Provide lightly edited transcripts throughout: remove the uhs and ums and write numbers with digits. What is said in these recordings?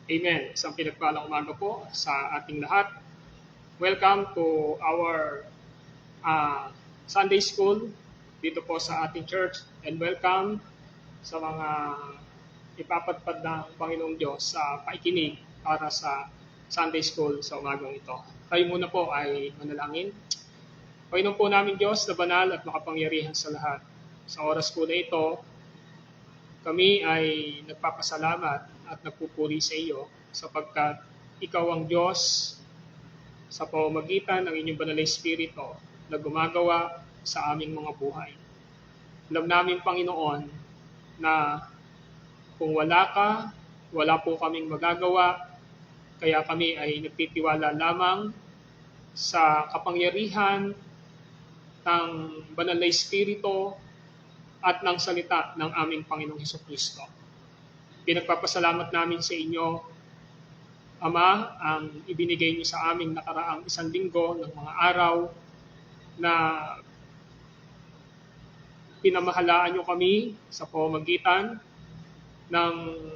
Amen. Isang pinagpalang umaga po sa ating lahat. Welcome to our Sunday School dito po sa ating church, and welcome sa mga ipapadpad ng Panginoong Diyos sa paikinig para sa Sunday School sa umagang ito. Tayo muna po ay manalangin. Panginoon po namin Diyos na banal at makapangyarihan sa lahat. Sa oras po na ito, kami ay nagpapasalamat at nagpupuri sa iyo sapagkat ikaw ang Diyos sa pamamagitan ng inyong banal na Espiritu na gumagawa sa aming mga buhay. Alam namin, Panginoon, na kung wala ka, wala po kaming magagawa, kaya kami ay nagtitiwala lamang sa kapangyarihan ng banal na Espiritu at ng salita ng aming Panginoong Hesukristo. Pinagpapasalamat namin sa inyo, Ama, ang ibinigay niyo sa aming nakaraang isang linggo ng mga araw na pinamahalaan niyo kami sa pamamagitan ng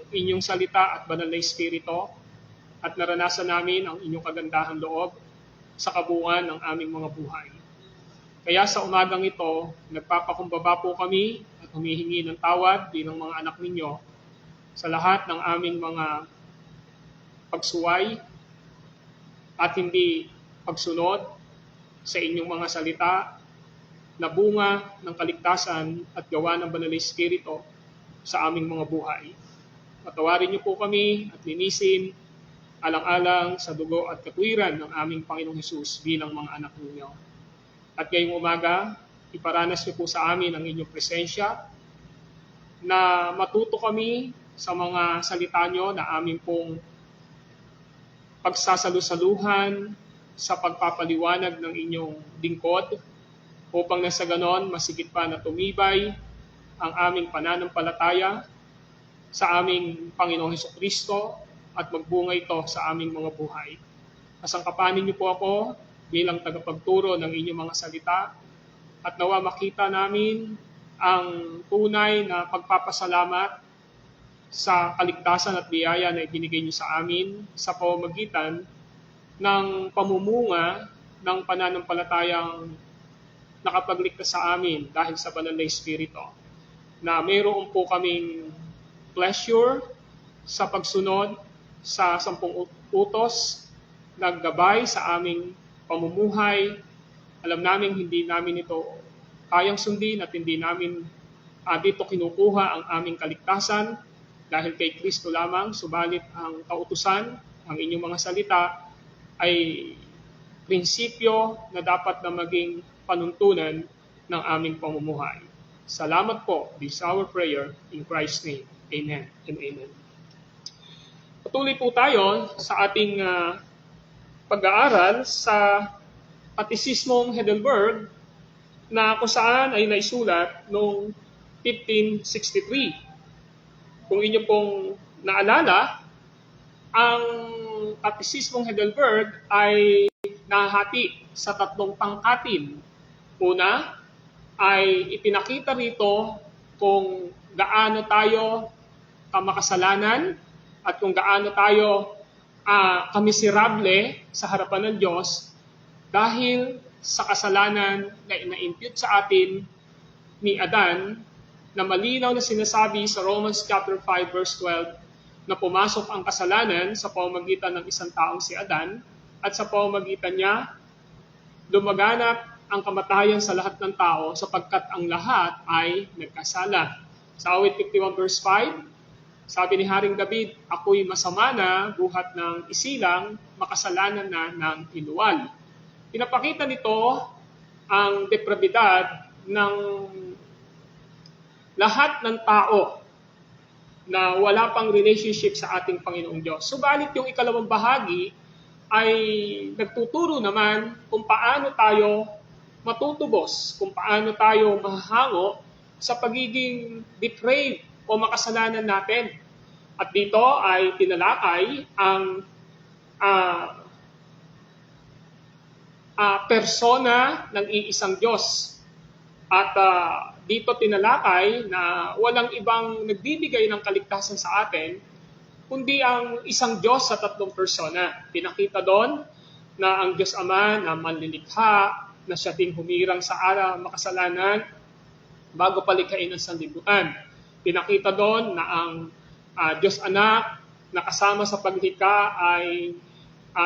inyong salita at banal na Espiritu at naranasan namin ang inyong kagandahan loob sa kabuuan ng aming mga buhay. Kaya sa umagang ito, nagpapakumbaba po kami at humihingi ng tawad bilang mga anak ninyo sa lahat ng aming mga pagsuway at hindi pagsunod sa inyong mga salita na bunga ng kaligtasan at gawa ng banal na Espiritu sa aming mga buhay. Patawarin niyo po kami at linisin alang-alang sa dugo at katwiran ng aming Panginoong Hesus bilang mga anak ninyo. At ngayong umaga, iparanas niyo po sa amin ang inyong presensya na matuto kami sa mga salita nyo na aming pong pagsasalusaluhan sa pagpapaliwanag ng inyong lingkod upang na sa ganon masigit pa na tumibay ang aming pananampalataya sa aming Panginoong Hesukristo at magbunga ito sa aming mga buhay. Kasangkapanin niyo po ako bilang tagapagturo ng inyong mga salita at nawa makita namin ang tunay na pagpapasalamat sa kaligtasan at biyaya na ibinigay niyo sa amin sa pamamagitan ng pamumunga ng pananampalatayang nakapagligtas sa amin dahil sa banal na Espiritu. Na mayroon po kaming pleasure sa pagsunod sa 10 utos na gabay sa aming pamumuhay. Alam namin hindi namin ito kayang sundin at hindi namin dito kinukuha ang aming kaligtasan dahil kay Kristo lamang, subalit ang kautusan, ang inyong mga salita ay prinsipyo na dapat na maging panuntunan ng aming pamumuhay. Salamat po. This is our prayer in Christ's name. Amen and amen. Patuloy po tayo sa ating pag-aaral sa Katekismong Heidelberg na kung saan ay naisulat noong 1563. Kung inyo pong naalala, ang Katekismong Heidelberg ay nahati sa 3 pangkatin. Una, ay ipinakita rito kung gaano tayo kamakasalanan at kung gaano tayo kamiserable sa harapan ng Diyos dahil sa kasalanan na ina-impute sa atin ni Adan, na malinaw na sinasabi sa Romans chapter 5 verse 12 na pumasok ang kasalanan sa pamamagitan ng isang taong si Adan at sa pamamagitan niya lumaganap ang kamatayan sa lahat ng tao sapagkat ang lahat ay nagkasala. Sa awit 51 verse 5, sabi ni Haring David, ako'y masama na buhat ng isilang, makasalanan na ng iluwal. Pinapakita nito ang depravidad ng lahat ng tao na wala pang relationship sa ating Panginoong Diyos. Subalit yung ikalawang bahagi ay nagtuturo naman kung paano tayo matutubos, kung paano tayo mahahango sa pagiging depraved o makasalanan natin. At dito ay tinalakay ang persona ng iisang Diyos. At dito tinalakay na walang ibang nagbibigay ng kaligtasan sa atin kundi ang isang Diyos sa tatlong persona. Pinakita doon na ang Diyos Ama na manlilikha, na siya ding humirang sa makasalanan bago palikhain ang sanlibutan. Pinakita doon na ang Diyos Anak na kasama sa paglikha ay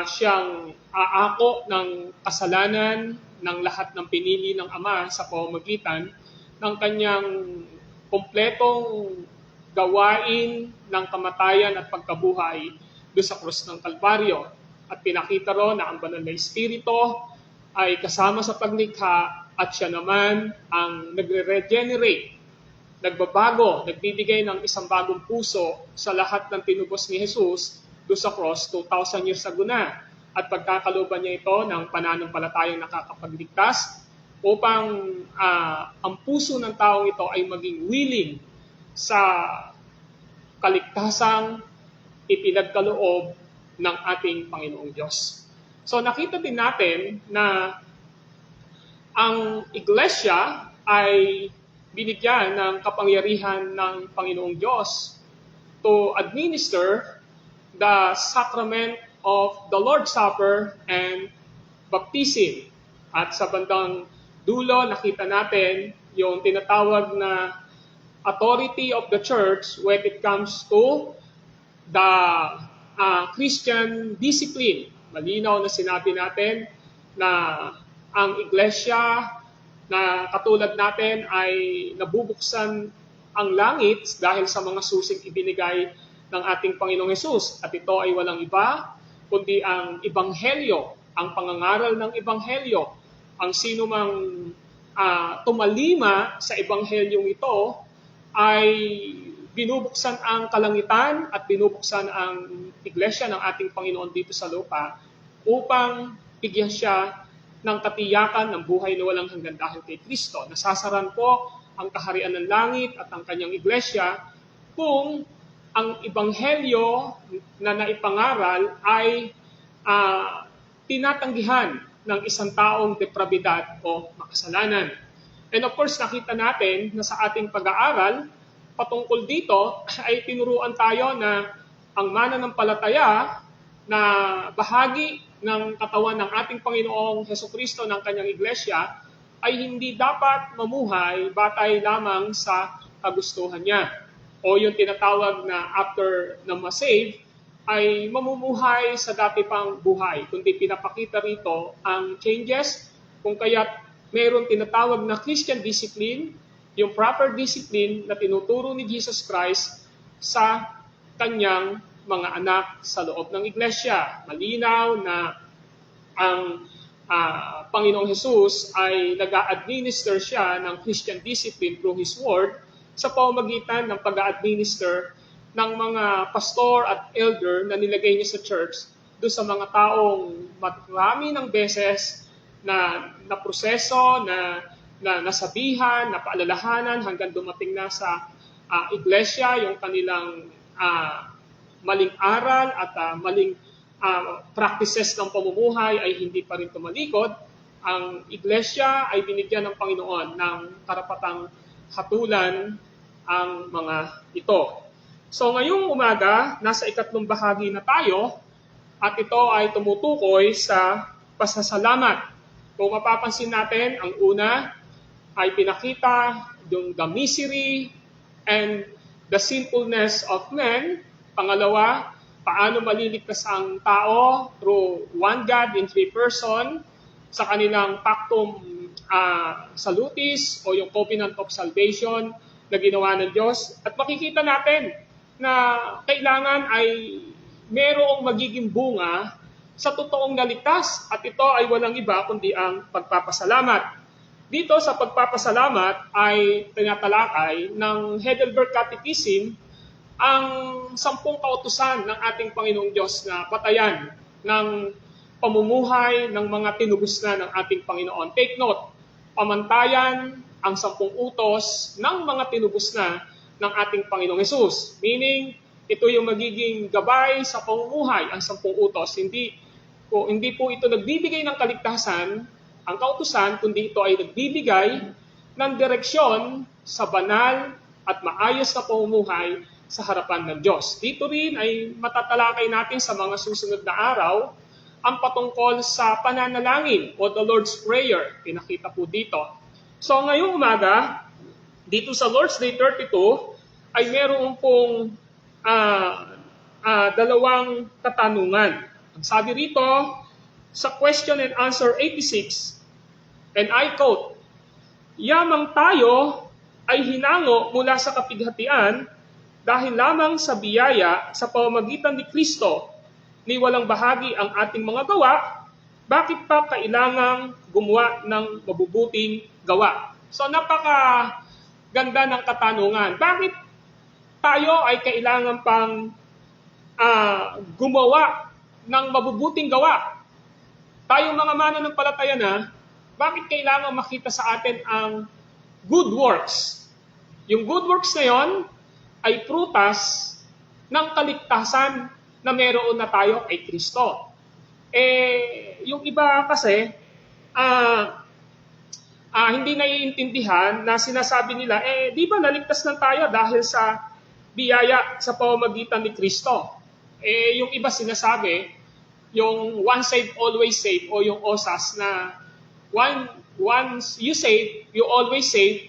siyang aako ng kasalanan ng lahat ng pinili ng Ama sa pamamagitan ng kanyang kompletong gawain ng kamatayan at pagkabuhay doon sa krus ng Kalbaryo. At pinakita ron na ang banal na Espiritu ay kasama sa paglikha at siya naman ang nagre-regenerate, nagbabago, nagbibigay ng isang bagong puso sa lahat ng tinubos ni Jesus doon sa cross 2,000 years ago na. At pagkakalooban niya ito ng pananampalatayang nakakapagligtas upang ang puso ng taong ito ay maging willing sa kaligtasang ipinagkaloob ng ating Panginoong Diyos. So nakita din natin na ang iglesia ay binigyan ng kapangyarihan ng Panginoong Diyos to administer the sacrament of the Lord's Supper and baptism. At sa bandang dulo, nakita natin yung tinatawag na authority of the church when it comes to the Christian discipline. Malinaw na sinabi natin na ang iglesia na katulad natin ay nabubuksan ang langit dahil sa mga susing ibinigay ng ating Panginoong Hesus. At ito ay walang iba kundi ang Ebanghelyo, ang pangangaral ng Ebanghelyo. Ang sino mang tumalima sa Ebanghelyong ito ay binubuksan ang kalangitan at binubuksan ang iglesia ng ating Panginoon dito sa lupa upang bigyan siya ng katiyakan ng buhay na walang hanggan dahil kay Kristo. Nasasaran po ang kaharian ng langit at ang kanyang iglesia kung ang Ebanghelyo na naipangaral ay tinatanggihan ng isang taong deprabidad o makasalanan. And of course, nakita natin na sa ating pag-aaral patungkol dito ay tinuruan tayo na ang mananampalataya na bahagi ng katawan ng ating Panginoong Hesukristo ng kanyang iglesia ay hindi dapat mamuhay batay lamang sa kagustuhan niya. O yung tinatawag na after na masave ay mamumuhay sa dati pang buhay. Kundi pinapakita rito ang changes kung kaya't mayroon tinatawag na Christian discipline, yung proper discipline na tinuturo ni Jesus Christ sa kanyang mga anak sa loob ng iglesia. Malinaw na ang Panginoong Jesus ay nag-a-administer siya ng Christian discipline through His Word sa pamamagitan ng pag-a-administer ng mga pastor at elder na nilagay niya sa church doon sa mga taong marami ng beses na proseso, na nasabihan, na paalalahanan hanggang dumating na sa iglesia yung kanilang maling aral at maling practices ng pamumuhay ay hindi pa rin tumalikod. Ang iglesia ay binigyan ng Panginoon ng karapatang hatulan ang mga ito. So ngayong umaga, nasa ikatlong bahagi na tayo at ito ay tumutukoy sa pasasalamat. Kung mapapansin natin, ang una ay pinakita yung the misery and the sinfulness of men. Pangalawa, paano maliligtas ang tao through one God in three person sa kanilang pactum salutis o yung covenant of salvation na ginawa ng Diyos. At makikita natin na kailangan ay merong magiging bunga sa totoong naligtas at ito ay walang iba kundi ang pagpapasalamat. Dito sa pagpapasalamat ay tinatalakay ng Heidelberg Catechism ang 10 kautusan ng ating Panginoong Diyos na patayan ng pamumuhay ng mga tinubos na ng ating Panginoon. Take note, pamantayan ang 10 utos ng mga tinubos na ng ating Panginoong Hesus. Meaning, ito yung magiging gabay sa pamumuhay, ang 10 utos. Hindi po ito nagbibigay ng kaligtasan, ang kautusan, kundi ito ay nagbibigay ng direksyon sa banal at maayos na pamumuhay sa harapan ng Diyos. Dito rin ay matatalakay natin sa mga susunod na araw ang patungkol sa pananalangin o the Lord's Prayer. Pinakita po dito. So ngayong umaga, dito sa Lord's Day 32, ay meron pong dalawang katanungan. Ang sabi rito, sa question and answer 86, and I quote, "Yamang tayo ay hinango mula sa kapighatian dahil lamang sa biyaya sa pamamagitan ni Kristo, ni walang bahagi ang ating mga gawa, bakit pa kailangang gumawa ng mabubuting gawa?" So napaka-ganda ng katanungan. Bakit tayo ay kailangan pang gumawa ng mabubuting gawa? Tayong mga mananampalataya na, bakit kailangan makita sa atin ang good works? Yung good works na yon ay prutas ng kaligtasan na meron na tayo kay Kristo. Yung iba kasi, hindi naiintindihan na sinasabi nila, di ba naligtas na tayo dahil sa biyaya sa pamamagitan ni Kristo? Yung iba sinasabi, yung once saved, always saved, o yung OSAS na once you save, you always save,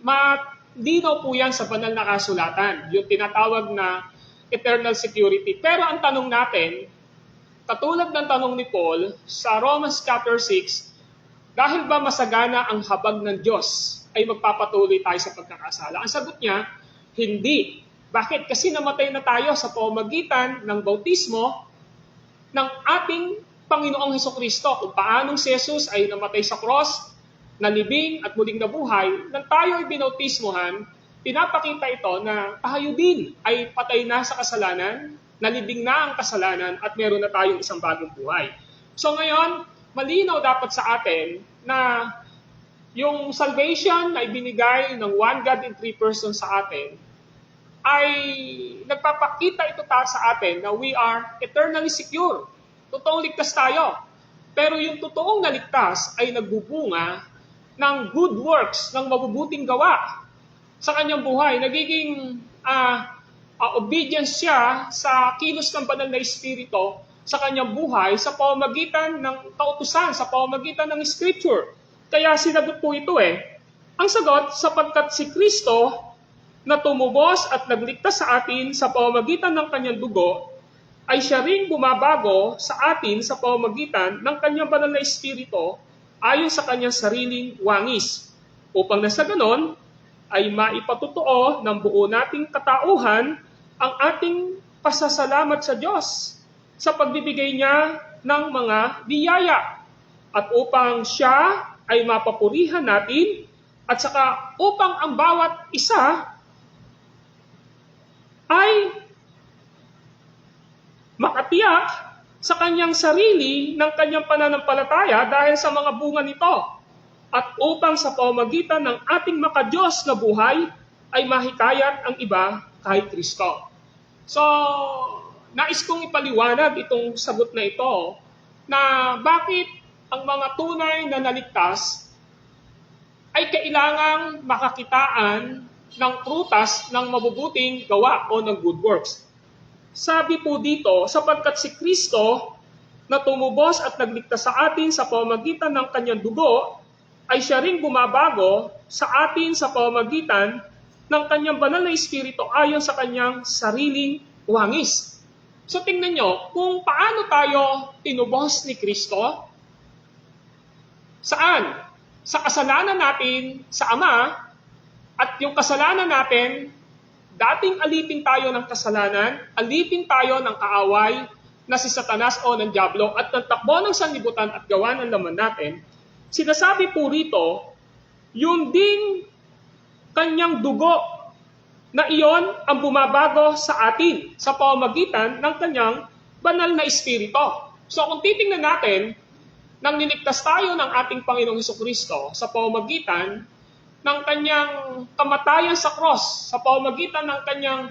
malinaw po yan sa banal na kasulatan, yung tinatawag na eternal security. Pero ang tanong natin, katulad ng tanong ni Paul sa Romans chapter 6, dahil ba masagana ang habag ng Diyos, ay magpapatuloy tayo sa pagkakasala? Ang sagot niya, hindi. Bakit? Kasi namatay na tayo sa pamamagitan ng bautismo ng ating Panginoong Hesukristo. Kung paanong si Jesus ay namatay sa cross, nalibing at muling nabuhay, nang tayo ay binautismohan, pinapakita ito na tayo din ay patay na sa kasalanan, nalibing na ang kasalanan, at meron na tayong isang bagong buhay. So ngayon, malinaw dapat sa atin na yung salvation na ibinigay ng one God in three persons sa atin, ay nagpapakita ito sa atin na we are eternally secure. Totoong ligtas tayo. Pero yung totoong naligtas ay nagbubunga ng good works, ng mabubuting gawa sa kanyang buhay. Nagiging obedience siya sa kilos ng banal na Espiritu sa kanyang buhay sa pamamagitan ng kautusan, sa pamamagitan ng Scripture. Kaya sinagot po ito Ang sagot, sapagkat si Kristo na tumubos at nagligtas sa atin sa pamamagitan ng kanyang dugo, ay siya ring bumabago sa atin sa pamamagitan ng kanyang banal na Espiritu ayon sa kanyang sariling wangis, upang na sa ganon ay maipatotoo ng buo nating katauhan ang ating pasasalamat sa Diyos sa pagbibigay niya ng mga biyaya, at upang siya ay mapapurihan natin, at saka upang ang bawat isa ay makatiyak sa kanyang sarili ng kanyang pananampalataya dahil sa mga bunga nito, at upang sa pamamagitan ng ating makadiyos na buhay ay mahikayat ang iba kay Kristo. So, nais kong ipaliwanag itong sagot na ito na bakit ang mga tunay na naligtas ay kailangang makakitaan ng prutas ng mabubuting gawa o ng good works. Sabi po dito, sapagkat si Kristo na tumubos at nagligtas sa atin sa pamamagitan ng kanyang dugo, ay siya ring bumabago sa atin sa pamamagitan ng kanyang banal na Espiritu ayon sa kanyang sariling wangis. So tingnan nyo, kung paano tayo tinubos ni Kristo, saan? Sa kasalanan natin sa Ama, at yung kasalanan natin, dating alipin tayo ng kasalanan, alipin tayo ng kaaway na si Satanas o ng Diablo, at nagtakbo ng sanlibutan at gawa ng laman natin, sinasabi po rito, yung ding kanyang dugo na iyon ang bumabago sa atin sa pamamagitan ng kanyang banal na Espiritu. So kung titingnan natin, nang niligtas tayo ng ating Panginoong Hesukristo sa pamamagitan ng kanyang kamatayan sa cross, sa pamamagitan ng kanyang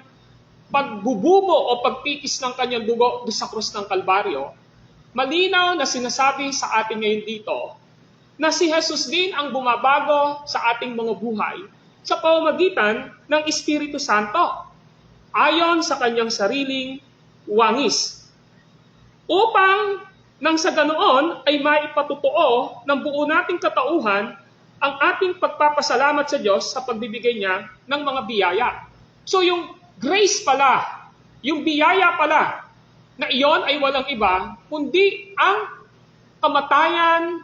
pagbububo o pagpikis ng kanyang dugo sa cross ng Kalbaryo, malinaw na sinasabi sa atin ngayon dito na si Jesus din ang bumabago sa ating mga buhay sa pamamagitan ng Espiritu Santo, ayon sa kanyang sariling wangis. Upang nang sa ganoon ay maipatotoo ng buo nating katauhan ang ating pagpapasalamat sa Diyos sa pagbibigay niya ng mga biyaya. So yung grace pala, yung biyaya pala, na iyon ay walang iba, kundi ang kamatayan,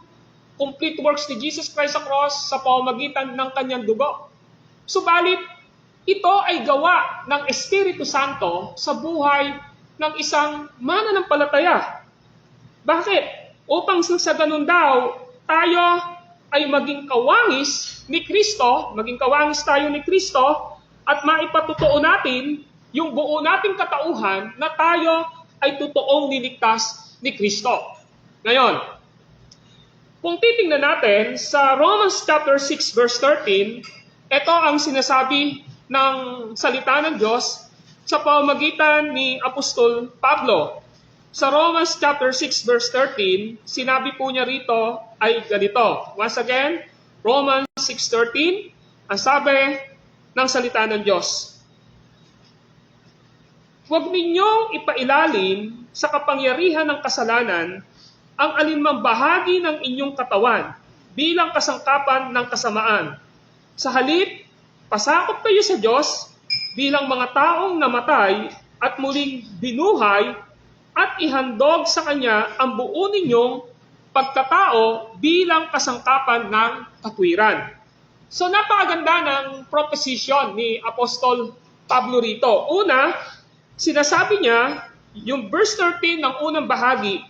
complete works ni Jesus Christ sa cross sa pamamagitan ng kanyang dugo. Subalit, ito ay gawa ng Espiritu Santo sa buhay ng isang mananampalataya. Bakit? Upang sa ganun daw, tayo ay maging kawangis ni Kristo, maging kawangis tayo ni Kristo, at maipatotoo natin yung buo nating katauhan na tayo ay totoong niligtas ni Kristo. Ngayon, kung titingnan natin sa Romans chapter 6 verse 13, ito ang sinasabi ng salita ng Diyos sa pamamagitan ni Apostol Pablo. Sa Romans chapter 6 verse 13, sinabi po niya rito ay ganito. Once again, Romans 6:13, ang sabi ng salita ng Diyos. Huwag ninyong ipailalim sa kapangyarihan ng kasalanan ang alinmang bahagi ng inyong katawan bilang kasangkapan ng kasamaan. Sa halip, pasakop kayo sa Diyos bilang mga taong namatay at muling binuhay at ihandog sa Kanya ang buo ninyong pagkatao bilang kasangkapan ng katwiran. So napakaganda ng proposition ni Apostol Pablo rito. Una, sinasabi niya, yung verse 13 ng unang bahagi,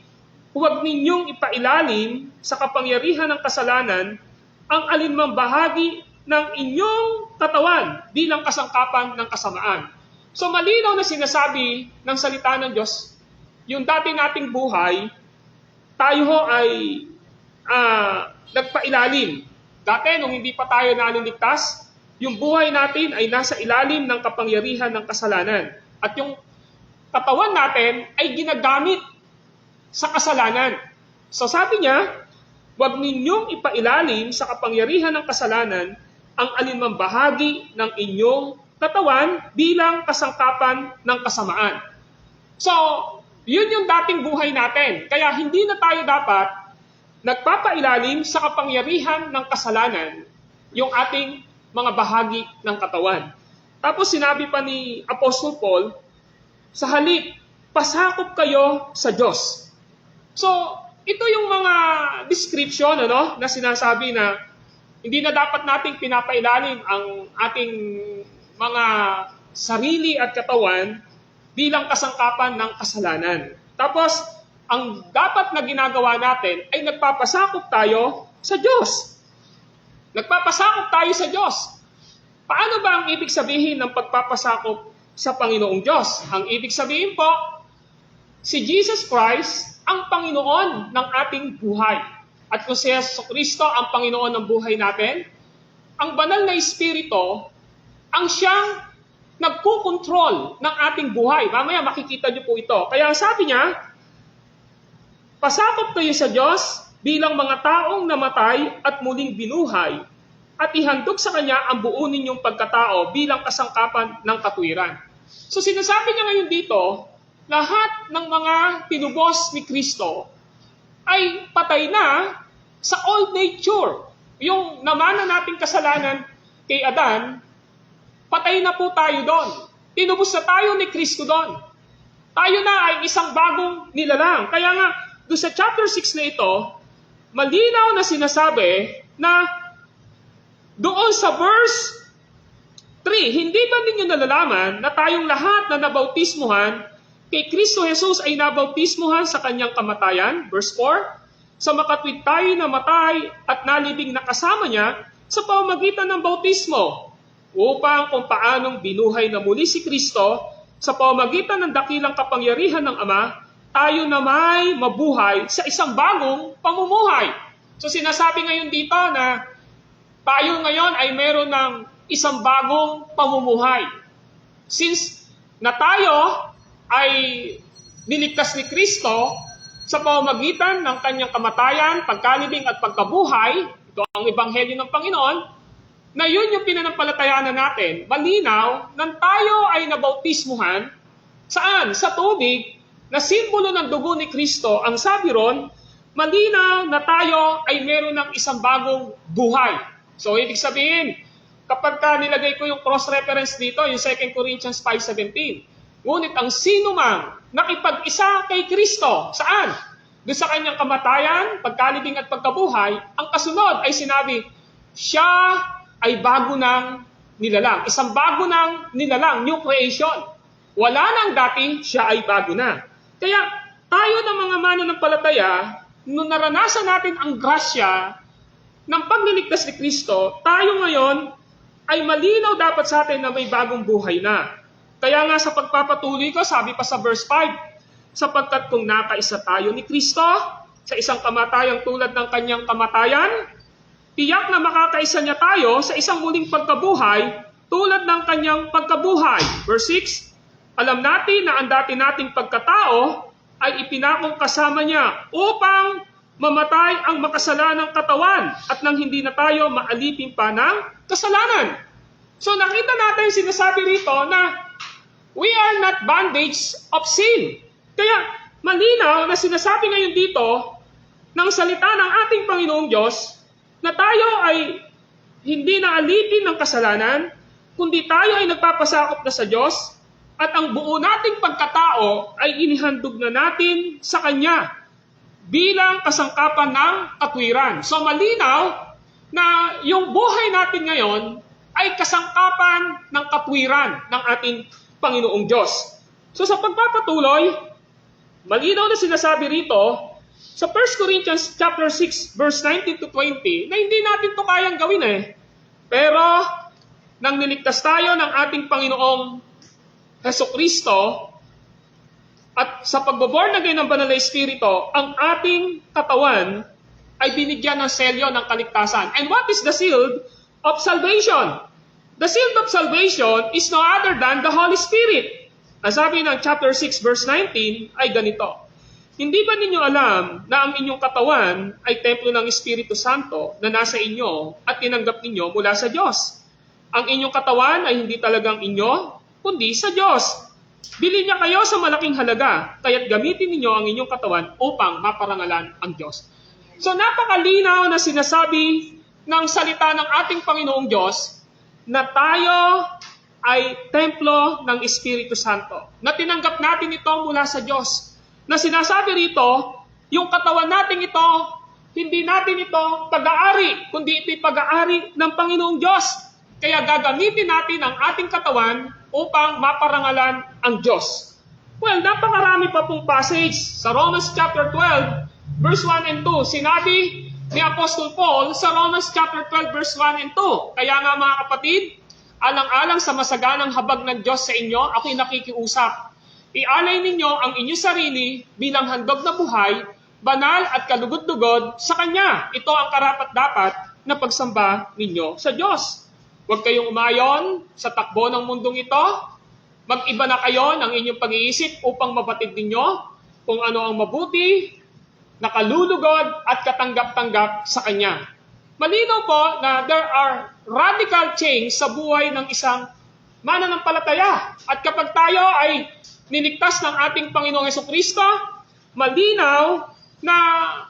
huwag ninyong ipailalim sa kapangyarihan ng kasalanan ang alinmang bahagi ng inyong katawan bilang kasangkapan ng kasamaan. So malinaw na sinasabi ng salita ng Diyos, yung dati nating buhay, tayo ho ay nagpailalim. Dati, nung hindi pa tayo naliligtas, yung buhay natin ay nasa ilalim ng kapangyarihan ng kasalanan. At yung katawan natin ay ginagamit sa kasalanan. So sabi niya, huwag ninyong ipailalim sa kapangyarihan ng kasalanan ang alinmang bahagi ng inyong katawan bilang kasangkapan ng kasamaan. So, yun yung dating buhay natin. Kaya hindi na tayo dapat nagpapailalim sa kapangyarihan ng kasalanan yung ating mga bahagi ng katawan. Tapos sinabi pa ni Apostle Paul, sa halip, pasakop kayo sa Diyos. So, ito yung mga description na sinasabi na hindi na dapat nating pinapailalim ang ating mga sarili at katawan bilang kasangkapan ng kasalanan. Tapos, ang dapat na ginagawa natin ay nagpapasakop tayo sa Diyos. Nagpapasakop tayo sa Diyos. Paano ba ang ibig sabihin ng pagpapasakop sa Panginoong Diyos? Ang ibig sabihin po, si Jesus Christ ang Panginoon ng ating buhay. At kung si Jesucristo ang Panginoon ng buhay natin, ang banal na Espiritu ang siyang nagkukontrol ng ating buhay. Mamaya makikita niyo po ito. Kaya sabi niya, pasakop kayo sa Diyos bilang mga taong namatay at muling binuhay at ihandog sa Kanya ang buo ninyong pagkatao bilang kasangkapan ng katwiran. So sinasabi niya ngayon dito, lahat ng mga tinubos ni Kristo ay patay na sa old nature. Yung namana nating kasalanan kay Adan, patay na po tayo doon. Tinubos na tayo ni Kristo doon. Tayo na ay isang bagong nilalang. Kaya nga, doon sa chapter 6 na ito, malinaw na sinasabi na doon sa verse 3, hindi ba ninyo nalalaman na tayong lahat na nabautismuhan kay Kristo Jesus ay nabautismuhan sa kanyang kamatayan? Verse 4, sa makatwid tayo namatay at nalibing na kasama niya sa pamamagitan ng bautismo, upang kung paanong binuhay na muli si Kristo sa pamamagitan ng dakilang kapangyarihan ng Ama, tayo na may mabuhay sa isang bagong pamumuhay. So sinasabi ngayon dito na tayo ngayon ay meron ng isang bagong pamumuhay. Since na tayo ay niligtas ni Kristo sa pamamagitan ng kanyang kamatayan, pagkalibing at pagkabuhay, ito ang ebanghelyo ng Panginoon, na yun yung pinanampalatayaan natin, malinaw nang tayo ay nabautismuhan, saan? Sa tubig, na simbolo ng dugo ni Kristo. Ang sabi ron, malinaw na tayo ay meron ng isang bagong buhay. So, ibig sabihin, kapag nilagay ko yung cross-reference dito, yung 2 Corinthians 5:17, ngunit ang sino mang nakipag-isa kay Kristo, saan? Doon sa kanyang kamatayan, pagkalibing at pagkabuhay, ang kasunod ay sinabi, siya ay bago ng nilalang. Isang bago ng nilalang, new creation. Wala nang dati, siya ay bago na. Kaya tayo ng mga mananampalataya, nung naranasan natin ang grasya ng pagliligtas ni Kristo, tayo ngayon ay malinaw dapat sa atin na may bagong buhay na. Kaya nga sa pagpapatuloy ko, sabi pa sa verse 5, sapagkat kung nakaisa tayo ni Kristo sa isang kamatayang tulad ng kanyang kamatayan, tiyak na makakaisa niya tayo sa isang muling pagkabuhay tulad ng kanyang pagkabuhay. Verse 6, alam natin na ang dati nating pagkatao ay ipinakong kasama niya upang mamatay ang makasalanang katawan at nang hindi na tayo maalipin pa ng kasalanan. So nakita natin sinasabi rito na we are not bondage of sin. Kaya malinaw na sinasabi ngayon dito ng salita ng ating Panginoong Diyos na tayo ay hindi na alipin ng kasalanan, kundi tayo ay nagpapasakop na sa Diyos at ang buo nating pagkatao ay inihandog na natin sa Kanya bilang kasangkapan ng katwiran. So malinaw na yung buhay natin ngayon ay kasangkapan ng katwiran ng ating Panginoong Diyos. So sa pagpapatuloy, malinaw na sinasabi rito sa 1 Corinthians chapter 6 verse 19 to 20 na hindi natin to kayang gawin Pero nang niligtas tayo ng ating Panginoong Hesukristo at sa pagbo-born again ng Banal na Espiritu, ang ating katawan ay binigyan ng selyo ng kaligtasan. And what is the seal of salvation? The seal of salvation is no other than the Holy Spirit. Ang sabi ng chapter 6 verse 19 ay ganito, hindi ba ninyo alam na ang inyong katawan ay templo ng Espiritu Santo na nasa inyo at tinanggap ninyo mula sa Diyos? Ang inyong katawan ay hindi talagang inyo, kundi sa Diyos. Bili niya kayo sa malaking halaga, kaya't gamitin ninyo ang inyong katawan upang maparangalan ang Diyos. So napakalinaw na sinasabi ng salita ng ating Panginoong Diyos na tayo ay templo ng Espiritu Santo. Na tinanggap natin ito mula sa Diyos. Na sinasabi rito, yung katawan natin ito, hindi natin ito pag-aari, kundi ito'y pag-aari ng Panginoong Diyos. Kaya gagamitin natin ang ating katawan upang maparangalan ang Diyos. Well, napakarami pa pong passage sa Romans chapter 12, verse 1 and 2. Sinabi ni Apostle Paul sa Romans chapter 12, verse 1 and 2. Kaya nga mga kapatid, alang-alang sa masaganang habag ng Diyos sa inyo, ako'y nakikiusap. Ialay ninyo ang inyong sarili bilang handog na buhay, banal at kalugod-lugod sa Kanya. Ito ang karapat-dapat na pagsamba ninyo sa Diyos. Huwag kayong umayon sa takbo ng mundong ito. Mag-iba na kayo ng inyong pag-iisip upang mabatid ninyo kung ano ang mabuti, nakalulugod at katanggap-tanggap sa Kanya. Malinaw po na there are radical change sa buhay ng isang mananampalataya. At kapag tayo ay niligtas ng ating Panginoong Hesukristo, malinaw na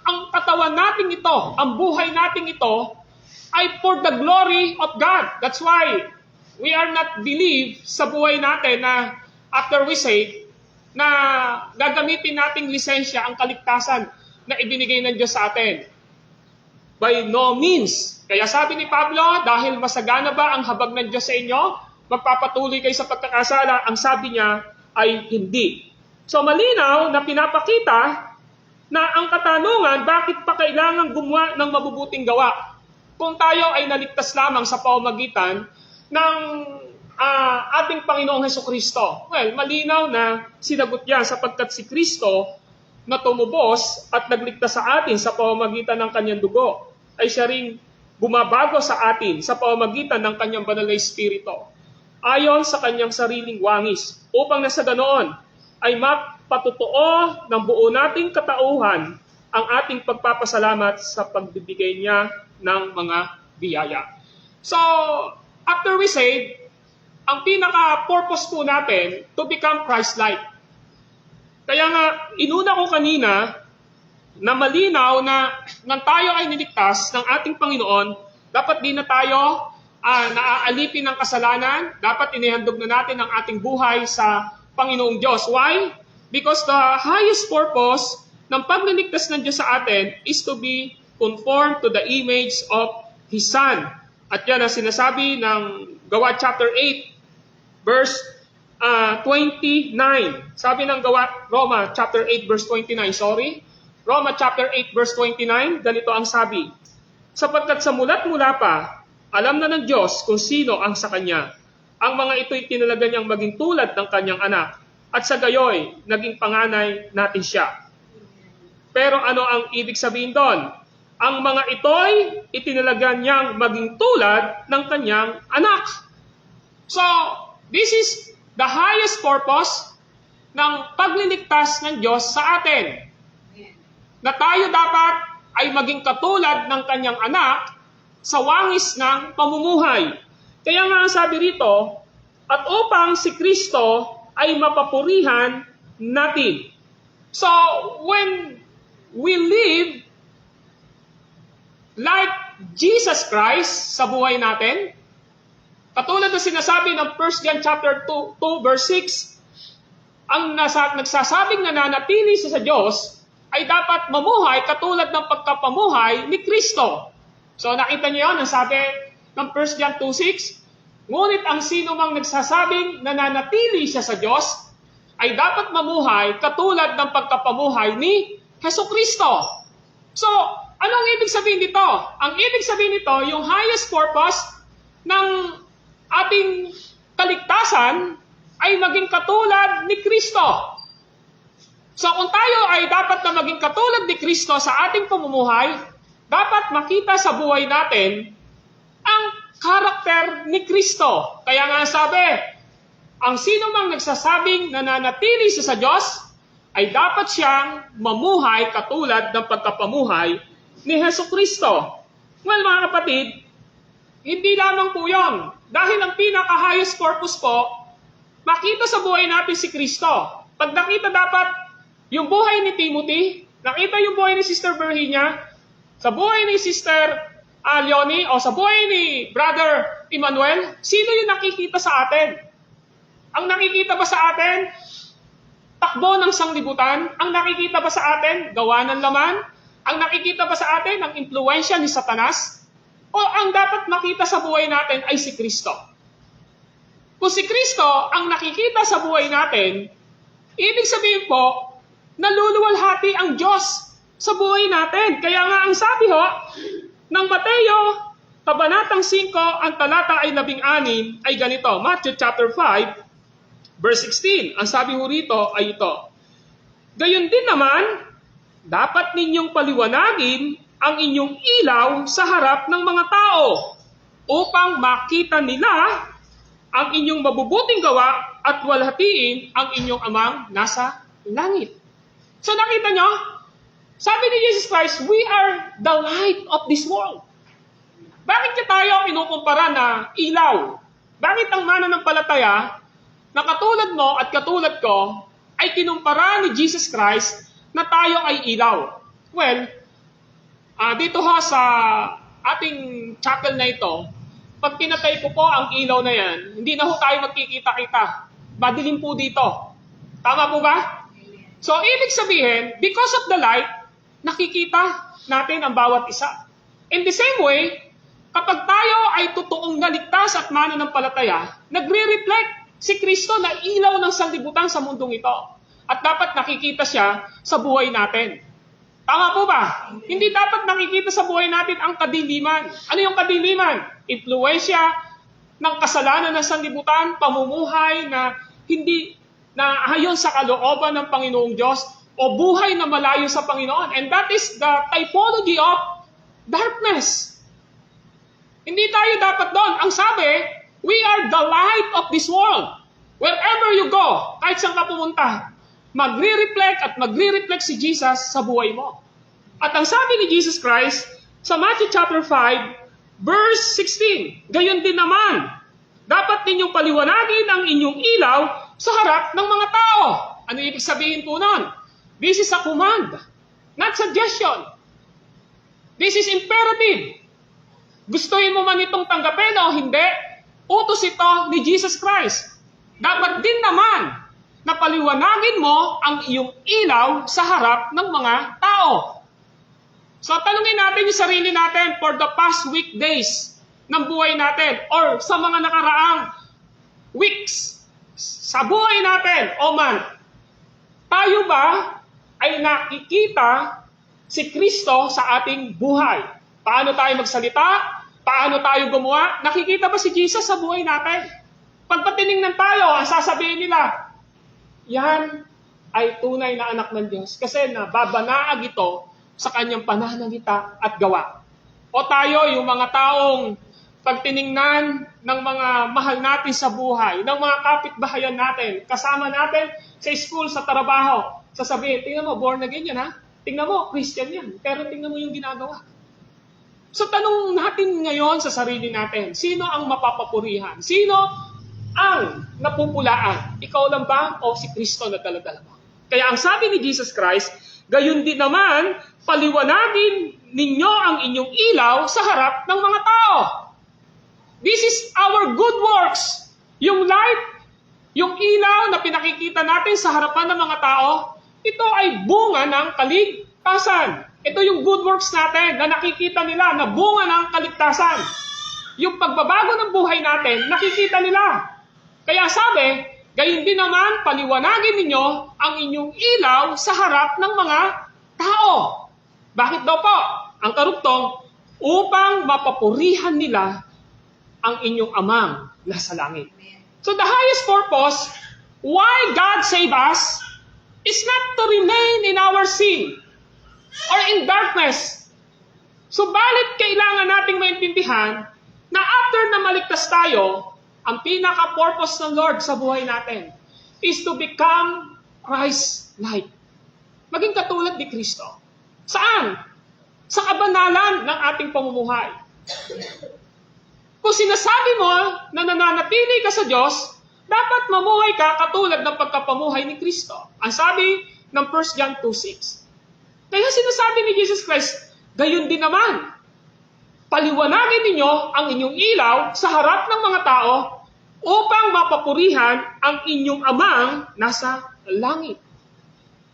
ang katawan natin ito, ang buhay natin ito, ay for the glory of God. That's why we are not believe sa buhay natin na after we say na gagamitin nating lisensya ang kaligtasan na ibinigay ng Diyos sa atin. By no means. Kaya sabi ni Pablo, dahil masagana ba ang habag ng Diyos sa inyo, magpapatuloy kayo sa pagkakasala, ang sabi niya ay hindi. So malinaw na pinapakita na ang katanungan, bakit pa kailangan gumawa ng mabubuting gawa? Kung tayo ay naligtas lamang sa pamamagitan ng ating Panginoong Hesukristo. Well, malinaw na sinagot niya sapagkat si Kristo na tumubos at nagligtas sa atin sa pamamagitan ng kanyang dugo, ay siya ring bumabago sa atin sa pamamagitan ng kanyang banal na Espiritu, ayon sa kanyang sariling wangis, upang nasa ganoon ay mapatutuo ng buo nating katauhan ang ating pagpapasalamat sa pagbibigay niya ng mga biyaya. So, after we saved, ang pinaka-purpose po natin to become Christ-like. Kaya nga, inuna ko kanina na malinaw na nang tayo ay niligtas ng ating Panginoon, dapat din na tayo naaalipin ng kasalanan, dapat inihandog na natin ang ating buhay sa Panginoong Diyos. Why? Because the highest purpose ng pagliligtas ng Diyos sa atin is to be conformed to the image of His Son. At yan ang sinasabi ng Gawa chapter 8, verse 29. Sabi ng Roma chapter 8, verse 29, Roma chapter 8, verse 29, ganito ang sabi, sapagkat sa mula't-mula pa, alam na ng Diyos kung sino ang sa Kanya. Ang mga ito'y tinalaga niyang maging tulad ng Kanyang anak, at sa gayoy, naging panganay natin siya. Pero ano ang ibig sabihin doon? Ang mga ito'y itinalaga niyang maging tulad ng Kanyang anak. So, this is the highest purpose ng pagliligtas ng Diyos sa atin. Na tayo dapat ay maging katulad ng Kanyang anak sa wangis ng pamumuhay. Kaya nga sabi rito, at upang si Kristo ay mapapurihan natin. So, when we live like Jesus Christ sa buhay natin, katulad na sinasabi ng 1 John chapter 2 verse 6, ang nagsasabing nananatili sa Diyos ay dapat mamuhay katulad ng pagkapamuhay ni Kristo. So nakita niyo yun, ang sabi ng 1 John 2:6, ngunit ang sino mang nagsasabing nananatili siya sa Diyos ay dapat mamuhay katulad ng pagkapamuhay ni Jesucristo. So, anong ibig sabihin nito? Ang ibig sabihin nito, yung highest purpose ng ating kaligtasan ay maging katulad ni Kristo. So kung tayo ay dapat na maging katulad ni Kristo sa ating pamumuhay, dapat makita sa buhay natin ang karakter ni Kristo. Kaya nga sabi, ang sino mang nagsasabing nananatili siya sa Diyos, ay dapat siyang mamuhay katulad ng pagkapamuhay ni Jesucristo. Well, mga kapatid, hindi lamang po yun. Dahil ang pinaka-highest purpose po, makita sa buhay natin si Kristo. Pag nakita dapat yung buhay ni Timothy, nakita yung buhay ni Sister Virginia, sa buhay ni Sister Leonie, o sa buhay ni Brother Emmanuel, sino yung nakikita sa atin? Ang nakikita ba sa atin? Takbo ng sanglibutan? Ang nakikita ba sa atin? Gawa ng laman? Ang nakikita ba sa atin? Ang impluensya ni Satanas? O ang dapat makita sa buhay natin ay si Kristo? Kung si Kristo ang nakikita sa buhay natin, ibig sabihin po, naluluwalhati ang Diyos sa buhay natin. Kaya nga ang sabi ng Mateo, Kabanatang 5, ang talata ay 16, ay ganito. Matthew chapter 5, verse 16. Ang sabi rito ay ito. Gayon din naman, dapat ninyong paliwanagin ang inyong ilaw sa harap ng mga tao upang makita nila ang inyong mabubuting gawa at walhatiin ang inyong amang nasa langit. So nakita nyo, sabi ni Jesus Christ, we are the light of this world. Bakit niya tayo kinukumpara na ilaw? Bakit ang mananampalataya na katulad mo at katulad ko ay kinumpara ni Jesus Christ na tayo ay ilaw? Well, dito sa ating chapel na ito, pag pinatay ko po ang ilaw na yan, hindi na tayo magkikita-kita. Madilim po dito. Tama po ba? So, ibig sabihin, because of the light, nakikita natin ang bawat isa. In the same way, kapag tayo ay totoong naligtas at mananampalataya, nagre-reflect si Kristo na ilaw ng sanlibutan sa mundong ito. At dapat nakikita siya sa buhay natin. Tama po ba? Hindi dapat nakikita sa buhay natin ang kadiliman. Ano yung kadiliman? Impluensya ng kasalanan ng sanlibutan, pamumuhay na hindi na ayon sa kalooban ng Panginoong Diyos o buhay na malayo sa Panginoon. And that is the typology of darkness. Hindi tayo dapat doon. Ang sabi, we are the light of this world. Wherever you go, kahit saan ka pumunta, magre-reflect at magre-reflect si Jesus sa buhay mo. At ang sabi ni Jesus Christ sa Matthew chapter 5, Verse 16, gayon din naman, dapat ninyong paliwanagin ang inyong ilaw sa harap ng mga tao. Ano ibig sabihin po nun? This is a command, not suggestion. This is imperative. Gustuhin mo man itong tanggapin o hindi, utos ito ni Jesus Christ. Dapat din naman na paliwanagin mo ang iyong ilaw sa harap ng mga tao. So tanungin natin yung sarili natin for the past weekdays ng buhay natin or sa mga nakaraang weeks sa buhay natin o month. Tayo ba ay nakikita si Kristo sa ating buhay? Paano tayo magsalita? Paano tayo gumawa? Nakikita ba si Jesus sa buhay natin? Pag patiningnan tayo, ang sasabihin nila, yan ay tunay na anak ng Diyos kasi nababanaag ito sa kanyang pananalita at gawa. O tayo, yung mga taong pagtiningnan ng mga mahal natin sa buhay, ng mga kapitbahayan natin, kasama natin sa school, sa trabaho, sasabihin, tingnan mo, born again yan ha? Tingnan mo, Christian yan. Pero tingnan mo yung ginagawa. So tanong natin ngayon sa sarili natin, sino ang mapapapurihan? Sino ang napupulaan? Ikaw lang ba o si Kristo na dala-dala mo? Kaya ang sabi ni Jesus Christ, gayon din naman, paliwanagin ninyo ang inyong ilaw sa harap ng mga tao. This is our good works. Yung light, yung ilaw na pinakikita natin sa harapan ng mga tao, ito ay bunga ng kaligtasan. Ito yung good works natin na nakikita nila na bunga ng kaligtasan. Yung pagbabago ng buhay natin, nakikita nila. Kaya sabi, gayon din naman, paliwanagin ninyo ang inyong ilaw sa harap ng mga tao. Bakit daw po? Ang karugtong, upang mapapurihan nila ang inyong amang nasa langit. So the highest purpose why God saved us is not to remain in our sin or in darkness. Subalit kailangan nating maintindihan na after na maligtas tayo, ang pinaka-purpose ng Lord sa buhay natin is to become Christ-like. Maging katulad ni Kristo. Saan? Sa kabanalan ng ating pamumuhay. Kung sinasabi mo na nananatili ka sa Diyos, dapat mamuhay ka katulad ng pagkapamuhay ni Kristo. Ang sabi ng 1 John 2:6. Kaya sinasabi ni Jesus Christ, gayon din naman, paliwanagin ninyo ang inyong ilaw sa harap ng mga tao upang mapapurihan ang inyong amang nasa langit.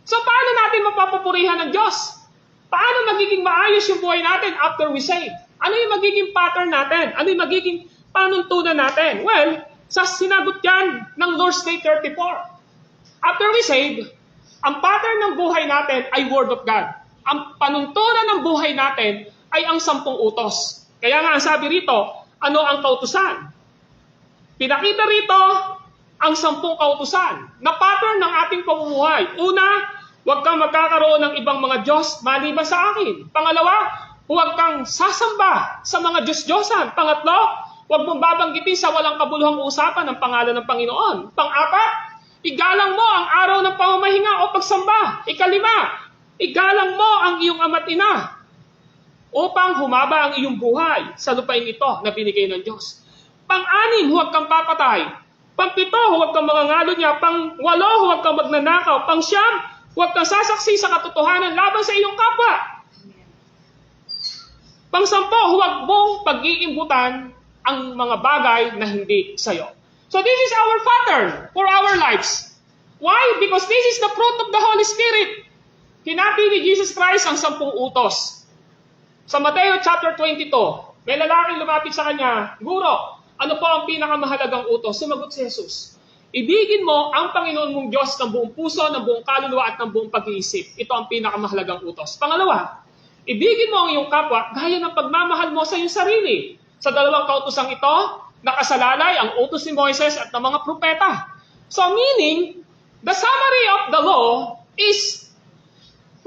So paano natin mapapapurihan ng Diyos? Paano magiging maayos yung buhay natin after we save? Ano yung magiging pattern natin? Ano yung magiging panuntunan natin? Well, sa sinagot yan ng Lord's Day 34. After we save, ang pattern ng buhay natin ay Word of God. Ang panuntunan ng buhay natin ay ang 10 utos. Kaya nga ang sabi rito, ano ang kautusan? Pinakita rito ang 10 kautusan na pattern ng ating pamumuhay. Una, huwag kang magkakaroon ng ibang mga Diyos maliban sa akin. Pangalawa, huwag kang sasamba sa mga Diyos-Diyosan. Pangatlo, huwag mong babanggitin sa walang kabuluhang usapan ang pangalan ng Panginoon. Pang-apat, igalang mo ang araw ng pamamahinga o pagsamba. Ikalima, igalang mo ang iyong ama't ina upang humaba ang iyong buhay sa lupain ito na binigay ng Diyos. Pang-anim, huwag kang papatay. Pang-pito, huwag kang mangangalo niya. Pang-walo, huwag kang magnanakaw. Pang-siyam, huwag kang sasaksi sa katotohanan laban sa iyong kapwa. Pang-sampo, huwag mong pag-iimbutan ang mga bagay na hindi sa'yo. So this is our pattern for our lives. Why? Because this is the fruit of the Holy Spirit. Hinabi ni Jesus Christ ang 10 utos. Sa Mateo chapter 22, may lalaking lumapit sa kanya, Guro, ano po ang pinakamahalagang utos? Sumagot si Jesus. Ibigin mo ang Panginoon mong Diyos ng buong puso, ng buong kaluluwa at ng buong pag-iisip. Ito ang pinakamahalagang utos. Pangalawa, ibigin mo ang iyong kapwa gaya ng pagmamahal mo sa iyong sarili. Sa 2 kautosang ito, nakasalalay ang utos ni Moises at ng mga propeta. So meaning, the summary of the law is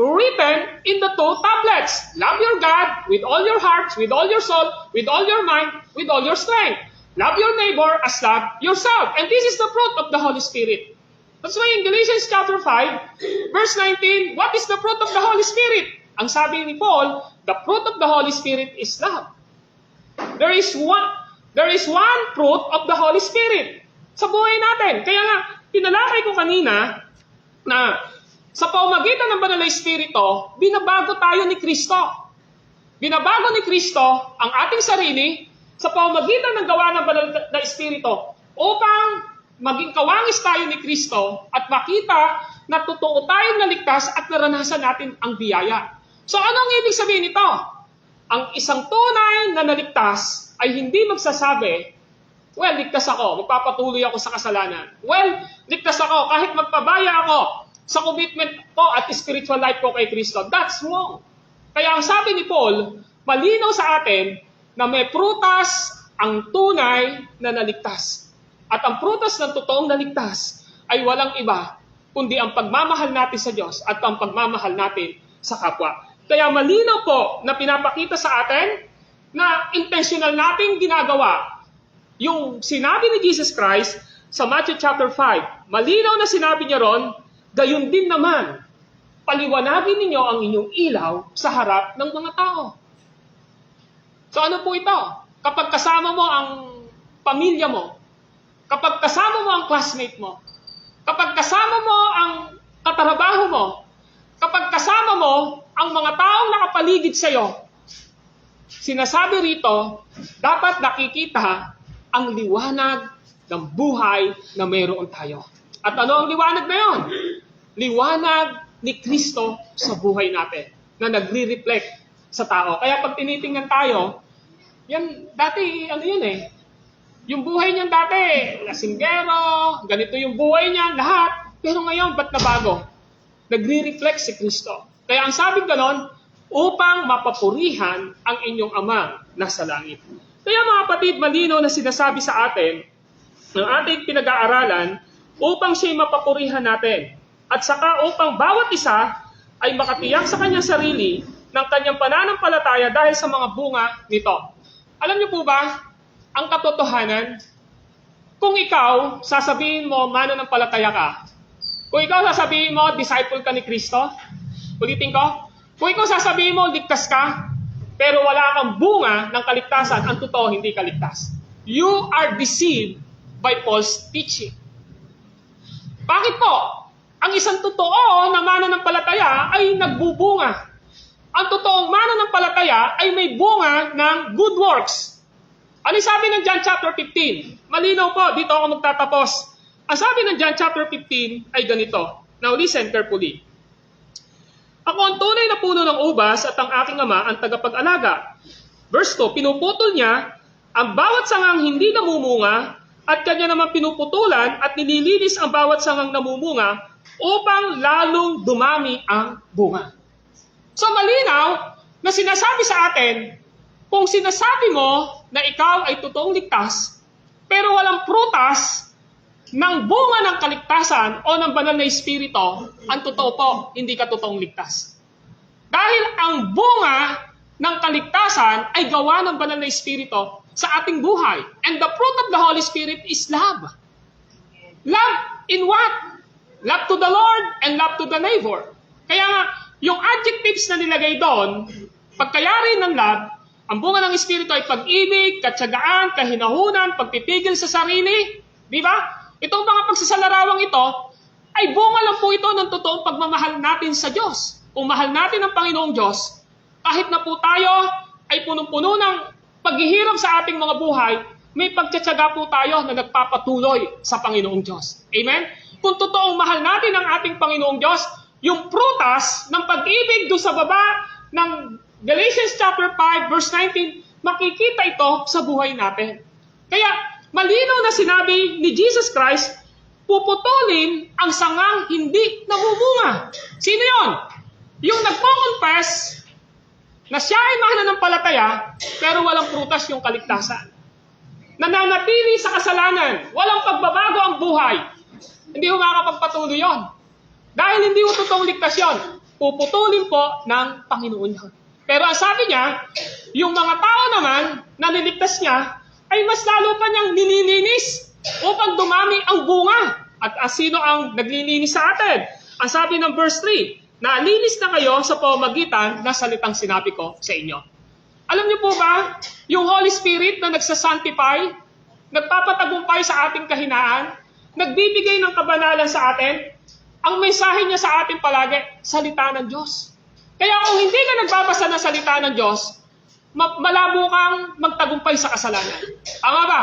written in the 2 tablets. Love your God with all your heart, with all your soul, with all your mind, with all your strength. Love your neighbor as love yourself. And this is the fruit of the Holy Spirit. That's why in Galatians chapter 5, verse 19, what is the fruit of the Holy Spirit? Ang sabi ni Paul, the fruit of the Holy Spirit is love. There is one fruit of the Holy Spirit sa buhay natin. Kaya nga, pinalakay ko kanina na sa pamamagitan ng banal na Espiritu, binabago tayo ni Kristo. Binabago ni Kristo ang ating sarili sa pamamagitan ng gawa ng banal na Espiritu upang maging kawangis tayo ni Kristo at makita na totoo tayong naligtas at naranasan natin ang biyaya. So anong ibig sabihin nito? Ang isang tunay na naligtas ay hindi magsasabi, well, ligtas ako, magpapatuloy ako sa kasalanan. Well, ligtas ako kahit magpabaya ako sa commitment ko at spiritual life ko kay Kristo. That's wrong. Kaya ang sabi ni Paul, malinaw sa atin na may prutas ang tunay na naligtas. At ang prutas ng totoong naligtas ay walang iba kundi ang pagmamahal natin sa Diyos at ang pagmamahal natin sa kapwa. Kaya malinaw po na pinapakita sa atin na intentional nating ginagawa yung sinabi ni Jesus Christ sa Matthew chapter 5. Malinaw na sinabi niya ron, gayon din naman, paliwanagin ninyo ang inyong ilaw sa harap ng mga tao. So ano po ito? Kapag kasama mo ang pamilya mo, kapag kasama mo ang classmate mo, kapag kasama mo ang katrabaho mo, kapag kasama mo ang mga taong nakapaligid sa iyo, sinasabi rito, dapat nakikita ang liwanag ng buhay na mayroon tayo. At ano ang liwanag na yon? Liwanag ni Kristo sa buhay natin na nagre-reflect sa tao. Kaya pag tinitingnan tayo, yan, dati, ano yun eh, yung buhay niyan dati, lasinggero, ganito yung buhay niya, lahat. Pero ngayon, ba't nabago? Nagre-reflect si Kristo. Kaya ang sabi ganon, upang mapapurihan ang inyong amang nasa langit. Kaya mga kapatid, malinaw na sinasabi sa atin, ng ating pinag-aaralan, upang siya'y mapapurihan natin. At saka upang bawat isa ay makatiyak sa kanyang sarili ng kanyang pananampalataya dahil sa mga bunga nito. Alam niyo po ba, ang katotohanan, kung ikaw, sasabihin mo, mananampalataya ka. Kung ikaw sasabihin mo, disciple ka ni Kristo, ulitin ko, kung ikaw sasabihin mo, ligtas ka, pero wala kang bunga ng kaligtasan, ang totoo, hindi ka ligtas. You are deceived by false teaching. Bakit po? Ang isang totoo na mananampalataya ay nagbubunga. Ang totoong mananampalataya ay may bunga ng good works. Ano sabi ng John chapter 15? Malinaw po, dito ako magtatapos. Ang sabi ng John chapter 15 ay ganito. Now listen carefully. Ako ang tunay na puno ng ubas at ang aking ama ang tagapag-alaga. Verse 2, pinuputol niya ang bawat sangang hindi namumunga at kanya naman pinuputulan at nililinis ang bawat sangang namumunga upang lalong dumami ang bunga. So malinaw na sinasabi sa atin, kung sinasabi mo na ikaw ay totoong ligtas, pero walang prutas ng bunga ng kaligtasan o ng banal na espiritu, ang totoo po, hindi ka totoong ligtas. Dahil ang bunga ng kaligtasan ay gawa ng banal na espiritu sa ating buhay. And the fruit of the Holy Spirit is love. Love in what? Love to the Lord and love to the neighbor. Kaya nga, yung adjectives na nilagay doon, pagkayari ng love, ang bunga ng Espiritu ay pag-ibig, katsagaan, kahinahunan, pagpipigil sa sarili. Di ba? Itong mga pagsasalarawang ito, ay bunga lang po ito ng totoong pagmamahal natin sa Diyos. Kung mahal natin ang Panginoong Diyos, kahit na po tayo ay punong-puno ng paghihirap sa ating mga buhay, may pagtsatsaga po tayo na nagpapatuloy sa Panginoong Diyos. Amen? Kung totoong mahal natin ang ating Panginoong Diyos, yung prutas ng pag-ibig doon sa baba ng Galatians chapter 5 verse 19, makikita ito sa buhay natin. Kaya malinaw na sinabi ni Jesus Christ, puputulin ang sangang hindi namumunga. Sino yon? Yung nagpo-confess na siya ay mananampalataya pero walang prutas yung kaligtasan. Nananatili sa kasalanan, walang pagbabago ang buhay. Hindi mo makakapagpatuloy yon. Dahil hindi mo totoong ligtas yun, puputulin po ng Panginoon yun. Pero ang sabi niya, yung mga tao naman na niligtas niya, ay mas lalo pa niyang nililinis upang dumami ang bunga. At sino ang naglilinis sa atin? Ang sabi ng verse 3, naalinis na kayo sa pamamagitan na salitang sinabi ko sa inyo. Alam niyo po ba, yung Holy Spirit na nagsasanctify, nagpapatagumpay sa ating kahinaan, nagbibigay ng kabanalan sa atin, ang mensahe niya sa atin palagi, salita ng Diyos. Kaya kung hindi ka nagbabasa ng salita ng Diyos, malabo kang magtagumpay sa kasalanan. Tama ba?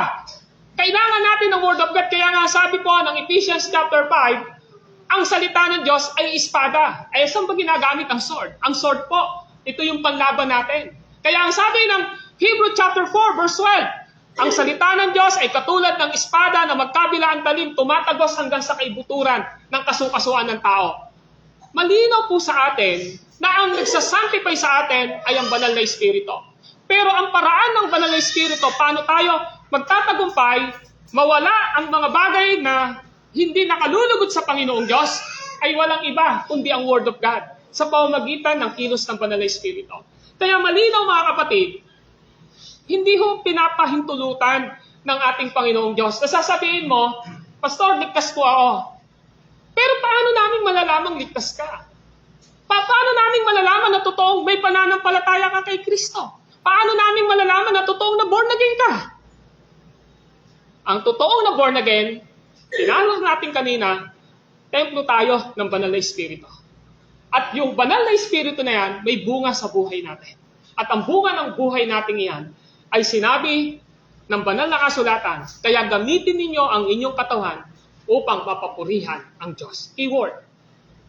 Kailangan natin ng Word of God. Kaya nga sabi po ng Ephesians chapter 5, ang salita ng Diyos ay espada. Ay saan ba ginagamit ang sword? Ang sword po, ito yung panlaban natin. Kaya ang sabi ng Hebrew chapter 4 verse 12, ang salita ng Diyos ay katulad ng espada na magkabila ang talim, tumatagos hanggang sa kaibuturan ng kasukasuan ng tao. Malinaw po sa atin na ang nagsasanctify sa atin ay ang banal na Espiritu. Pero ang paraan ng banal na Espiritu, paano tayo magtatagumpay, mawala ang mga bagay na hindi nakalulugod sa Panginoong Diyos, ay walang iba kundi ang Word of God sa pamamagitan ng kilos ng banal na Espiritu. Kaya malinaw mga kapatid, hindi ho pinapahintulutan ng ating Panginoong Diyos. Nasasabihin mo, Pastor, ligtas po ako. Pero paano namin malalamang ligtas ka? Paano namin malalaman na totoong may pananampalataya ka kay Kristo? Paano namin malalaman na totoong na born again ka? Ang totoong na born again, tinanong natin kanina, templo tayo ng banal na Espiritu. At yung banal na Espiritu na yan, may bunga sa buhay natin. At ang bunga ng buhay natin yan, ay sinabi ng banal na kasulatan, kaya gamitin ninyo ang inyong katawan upang mapapurihan ang Diyos. Keyword,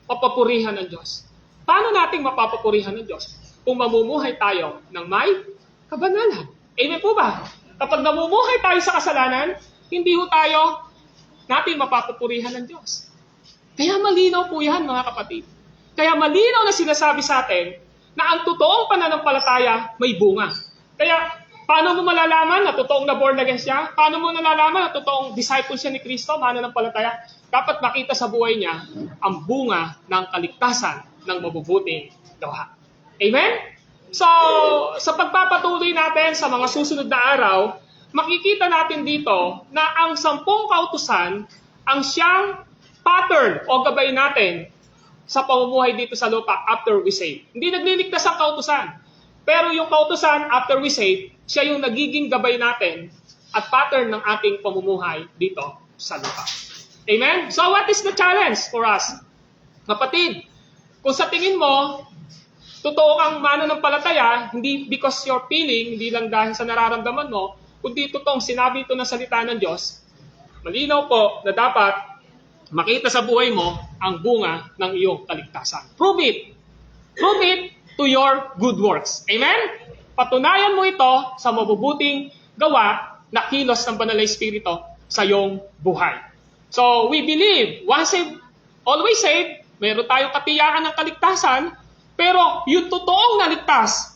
mapapurihan ang Diyos. Paano nating mapapapurihan ng Diyos? Kung mamumuhay tayo ng may kabanalan. Amen po ba? Kapag namumuhay tayo sa kasalanan, hindi ho tayo natin mapapapurihan ng Diyos. Kaya malinaw po yan mga kapatid. Kaya malinaw na sinasabi sa atin na ang totoong pananampalataya may bunga. Kaya paano mo malalaman na totoong na born again siya? Paano mo nalalaman na totoong disciple siya ni Kristo, mananampalataya? Dapat makita sa buhay niya ang bunga ng kaligtasan ng mabubuting gawa. Amen? So, sa pagpapatuloy natin sa mga susunod na araw, makikita natin dito na ang 10 kautusan ang siyang pattern o gabay natin sa pamumuhay dito sa lupa after we save. Hindi nagliligtas ang kautusan. Pero yung kautusan after we save, siya yung nagiging gabay natin at pattern ng ating pamumuhay dito sa lupa. Amen? So what is the challenge for us? Kapatid, kung sa tingin mo, totoo kang mananampalataya, hindi because you're feeling, hindi lang dahil sa nararamdaman mo, kundi totoong sinabi ito ng salita ng Diyos, malinaw po na dapat makita sa buhay mo ang bunga ng iyong kaligtasan. Prove it. Prove it to your good works. Amen? Patunayan mo ito sa mabubuting gawa na kilos ng banal na Espiritu sa iyong buhay. So, we believe, once saved, always saved, meron tayong katiyakan ng kaligtasan, pero yung totoong naligtas,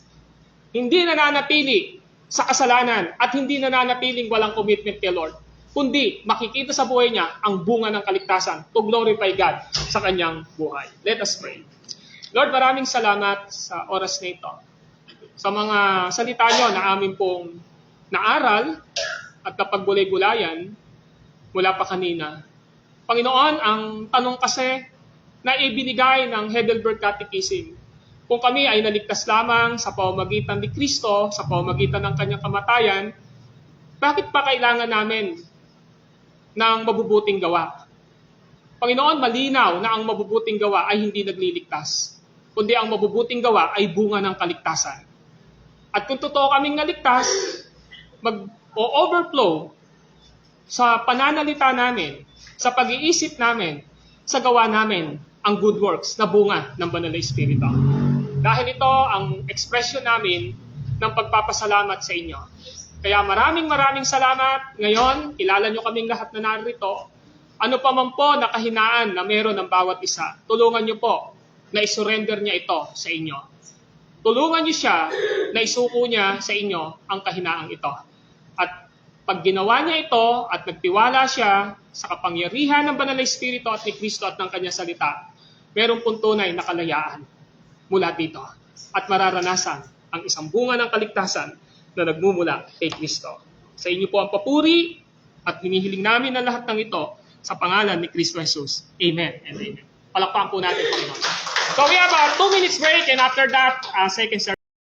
hindi nananatili sa kasalanan at hindi nananatiling walang commitment kay Lord, kundi makikita sa buhay niya ang bunga ng kaligtasan to glorify God sa kanyang buhay. Let us pray. Lord, maraming salamat sa oras na ito. Sa mga salita niyo na amin pong naaral at napagbulay-gulayan mula pa kanina. Panginoon, ang tanong kasi na ibinigay ng Heidelberg Catechism, kung kami ay naligtas lamang sa pamamagitan ni Kristo, sa pamamagitan ng kanyang kamatayan, bakit pa kailangan namin ng mabubuting gawa? Panginoon, malinaw na ang mabubuting gawa ay hindi nagliligtas, kundi ang mabubuting gawa ay bunga ng kaligtasan. At kung totoo kaming naligtas, mag-overflow sa pananalita namin, sa pag-iisip namin, sa gawa namin, ang good works na bunga ng banal na Espiritu. Dahil ito ang ekspresyon namin ng pagpapasalamat sa inyo. Kaya maraming salamat. Ngayon, kilala nyo kaming lahat na narito. Ano pa man po na kahinaan na meron ng bawat isa, tulungan nyo po na isurrender niya ito sa inyo. Tulungan nyo siya na isuko niya sa inyo ang kahinaang ito. At pag ginawa niya ito at nagtiwala siya sa kapangyarihan ng banal na Espiritu at ni Kristo at ng kanyang salita, merong pong tunay na kalayaan mula dito. At mararanasan ang isang bunga ng kaligtasan na nagmumula kay Kristo. Sa inyo po ang papuri at hinihiling namin ang lahat ng ito sa pangalan ni Kristo Jesus. Amen and amen. Palakpakan po natin, Panginoon. So we have a 2 minutes break and after that, second service.